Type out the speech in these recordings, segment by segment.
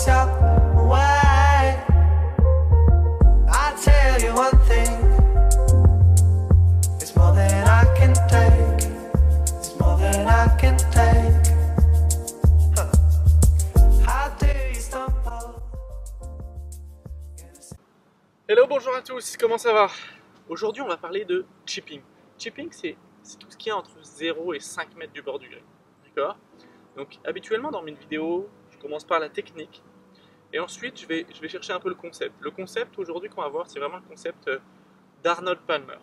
yourself away. I tell you one thing, it's more than I can take. It's more than I can take. How do you stumble? Hello, bonjour à tous, comment ça va? Aujourd'hui on va parler de chipping. Chipping c'est tout ce qui est entre 0 et 5 mètres du bord du green. D'accord? Donc habituellement dans mes vidéos, je commence par la technique et ensuite je vais chercher un peu le concept. Le concept aujourd'hui qu'on va voir, c'est vraiment le concept d'Arnold Palmer.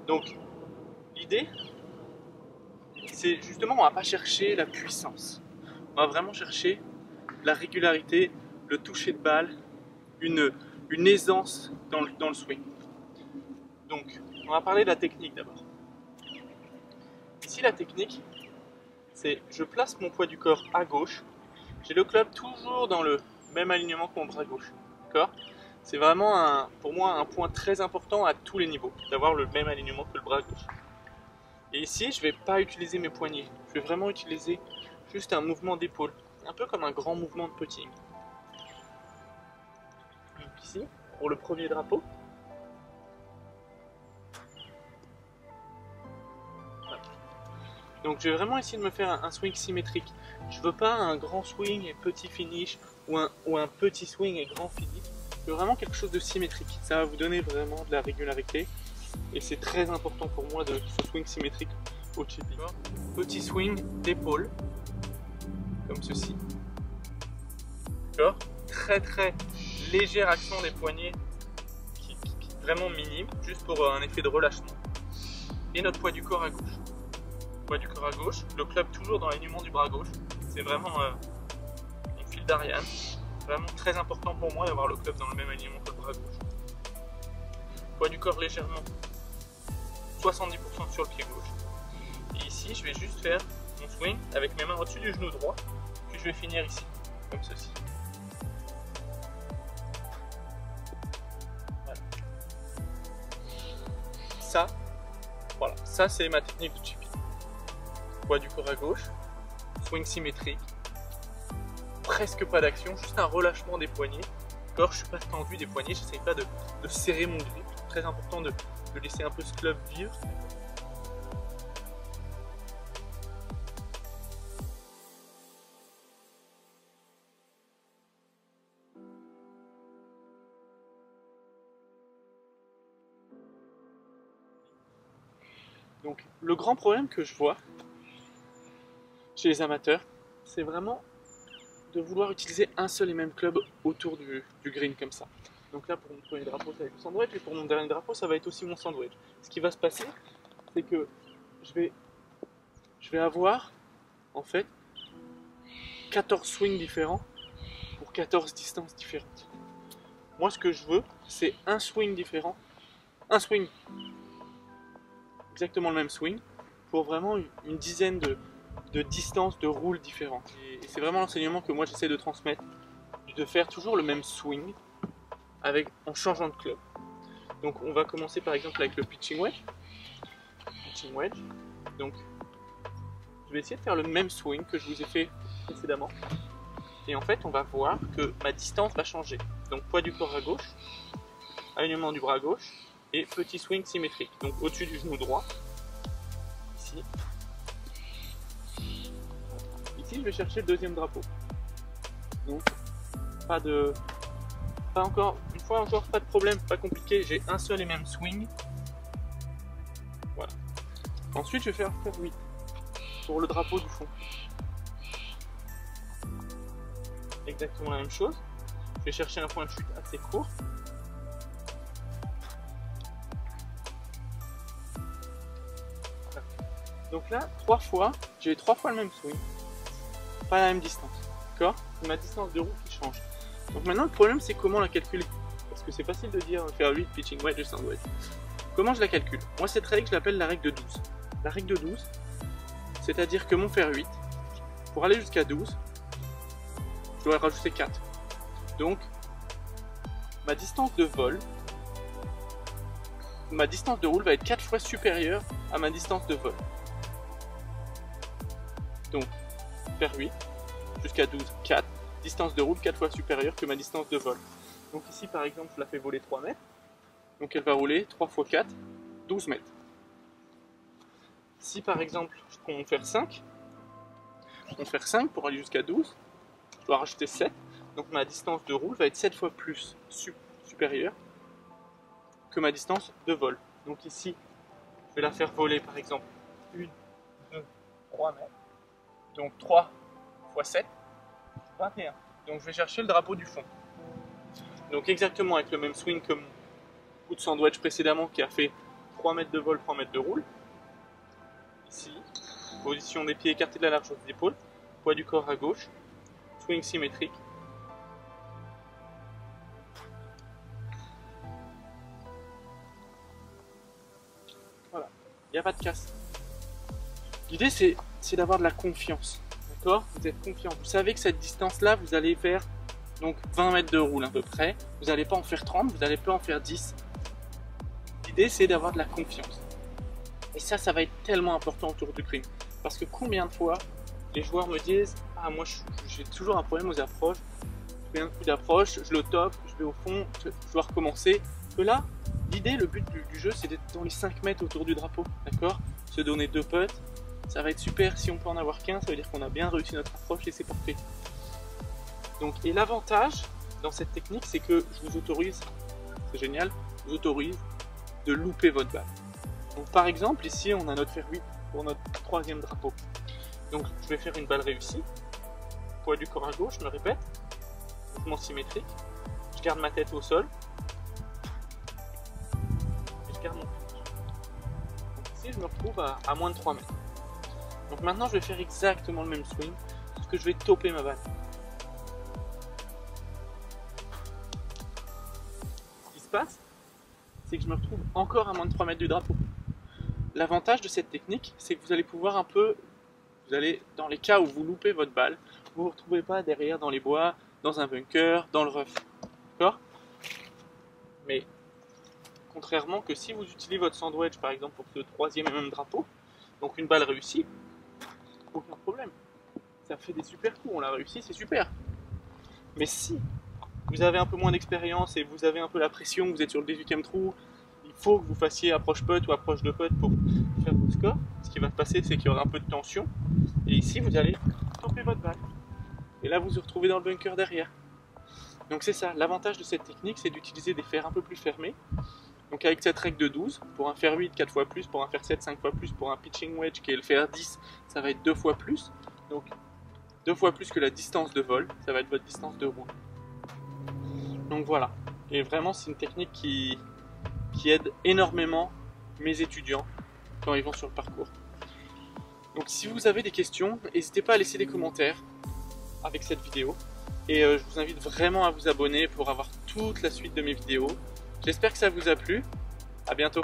Donc l'idée, c'est justement on va pas chercher la puissance. On va vraiment chercher la régularité, le toucher de balle, une aisance dans le swing. Donc, on va parler de la technique d'abord. Ici, la technique, c'est je place mon poids du corps à gauche. J'ai le club toujours dans le même alignement que mon bras gauche. D'accord ? C'est vraiment pour moi un point très important à tous les niveaux, d'avoir le même alignement que le bras gauche. Et ici, je ne vais pas utiliser mes poignets. Je vais vraiment utiliser juste un mouvement d'épaule, un peu comme un grand mouvement de putting. Donc ici, pour le premier drapeau. Voilà. Donc je vais vraiment essayer de me faire un swing symétrique. Je veux pas un grand swing et petit finish ou un petit swing et grand finish. Je veux vraiment quelque chose de symétrique. Ça va vous donner vraiment de la régularité. Et c'est très important pour moi de ce swing symétrique au chipping. Petit swing d'épaule, comme ceci. D'accord ? Très légère action des poignets qui est vraiment minime, juste pour un effet de relâchement. Et notre poids du corps à gauche. Poids du corps à gauche, le club toujours dans l'alignement du bras gauche. C'est vraiment mon fil d'Ariane. Vraiment très important pour moi d'avoir le club dans le même alignement que le bras gauche. Poids du corps légèrement 70% sur le pied gauche. Et ici, je vais juste faire mon swing avec mes mains au-dessus du genou droit, puis je vais finir ici, comme ceci. Voilà, ça c'est ma technique de chipping. Poids du corps à gauche, swing symétrique, presque pas d'action, juste un relâchement des poignets. D'accord, je suis pas tendu des poignets, j'essaye pas de serrer mon grip. Très important de laisser un peu ce club vivre. Donc le grand problème que je vois chez les amateurs, c'est vraiment de vouloir utiliser un seul et même club autour du green comme ça. Donc là pour mon premier drapeau ça va être le sandwich et pour mon dernier drapeau ça va être aussi mon sandwich. Ce qui va se passer, c'est que je vais avoir en fait 14 swings différents pour 14 distances différentes. Moi ce que je veux, c'est un swing différent, un swing exactement le même swing pour vraiment une dizaine de distances de roules différentes. Et c'est vraiment l'enseignement que moi j'essaie de transmettre, de faire toujours le même swing en changeant de club. Donc on va commencer par exemple avec le pitching wedge. Donc je vais essayer de faire le même swing que je vous ai fait précédemment. Et en fait on va voir que ma distance va changer. Donc poids du corps à gauche, alignement du bras gauche, et petit swing symétrique, donc au-dessus du genou droit, ici. Ici, je vais chercher le deuxième drapeau. Donc, pas de problème, pas compliqué, j'ai un seul et même swing. Voilà. Ensuite, je vais faire 8 pour le drapeau du fond. Exactement la même chose. Je vais chercher un point de chute assez court. Donc là, j'ai 3 fois le même swing, pas la même distance, d'accord? C'est ma distance de roue qui change. Donc maintenant, le problème, c'est comment la calculer. Parce que c'est facile de dire faire 8 pitching wedge et sandwich. Comment je la calcule? Moi, cette règle, je l'appelle la règle de 12. La règle de 12, c'est-à-dire que mon faire 8, pour aller jusqu'à 12, je dois rajouter 4. Donc, ma distance de vol, ma distance de roule va être 4 fois supérieure à ma distance de vol. Donc, faire 8, jusqu'à 12, 4, distance de roule 4 fois supérieure que ma distance de vol. Donc ici par exemple je la fais voler 3 mètres, donc elle va rouler 3 x 4, 12 mètres. Si par exemple on veut faire 5, pour aller jusqu'à 12, je dois rajouter 7, donc ma distance de roule va être 7 fois plus supérieure que ma distance de vol. Donc ici, je vais la faire voler par exemple 1, 2, 3 mètres. Donc 3 x 7, 21. Donc je vais chercher le drapeau du fond. Donc exactement avec le même swing que mon coup de sandwich précédemment qui a fait 3 mètres de vol, 3 mètres de roule. Ici, position des pieds écartés de la largeur des épaules, poids du corps à gauche, swing symétrique. Voilà, il n'y a pas de casse. L'idée c'est d'avoir de la confiance, d'accord? Vous êtes confiant, vous savez que cette distance-là, vous allez faire donc 20 mètres de roule à peu près. Vous n'allez pas en faire 30, vous n'allez pas en faire 10. L'idée c'est d'avoir de la confiance. Et ça va être tellement important autour du green. Parce que combien de fois les joueurs me disent « Ah, moi j'ai toujours un problème aux approches, je fais un coup d'approche, je le top, je vais au fond, je dois recommencer. » Que là, l'idée, le but du jeu, c'est d'être dans les 5 mètres autour du drapeau, d'accord? Se donner 2 putts, ça va être super. Si on peut en avoir 15, ça veut dire qu'on a bien réussi notre approche et c'est parfait. Donc, et l'avantage dans cette technique, c'est que je vous autorise, c'est génial, je vous autorise de louper votre balle. Donc par exemple, ici on a notre fer 8 pour notre 3e drapeau. Donc je vais faire une balle réussie, poids du corps à gauche, je me répète, mouvement symétrique, je garde ma tête au sol, et je garde mon pitch. Donc ici je me retrouve à moins de 3 mètres. Donc maintenant je vais faire exactement le même swing, sauf que je vais topper ma balle. Ce qui se passe, c'est que je me retrouve encore à moins de 3 mètres du drapeau. L'avantage de cette technique, c'est que vous allez pouvoir un peu, vous allez, dans les cas où vous loupez votre balle, vous ne vous retrouvez pas derrière dans les bois, dans un bunker, dans le rough. D'accord? Mais, contrairement que si vous utilisez votre sandwich, par exemple, pour ce 3e et même drapeau, donc une balle réussie, aucun problème. Ça fait des super coups, on l'a réussi, c'est super. Mais si vous avez un peu moins d'expérience et vous avez un peu la pression, vous êtes sur le 18e trou, il faut que vous fassiez approche putt ou approche de putt pour faire vos scores. Ce qui va se passer, c'est qu'il y aura un peu de tension. Et ici, vous allez topper votre balle. Et là, vous vous retrouvez dans le bunker derrière. Donc c'est ça, l'avantage de cette technique, c'est d'utiliser des fers un peu plus fermés. Donc avec cette règle de 12, pour un fer 8, 4 fois plus, pour un fer 7, 5 fois plus, pour un pitching wedge qui est le fer 10, ça va être 2 fois plus. Donc 2 fois plus que la distance de vol, ça va être votre distance de roule. Donc voilà, et vraiment c'est une technique qui aide énormément mes étudiants quand ils vont sur le parcours. Donc si vous avez des questions, n'hésitez pas à laisser des commentaires avec cette vidéo. Et je vous invite vraiment à vous abonner pour avoir toute la suite de mes vidéos. J'espère que ça vous a plu. À bientôt.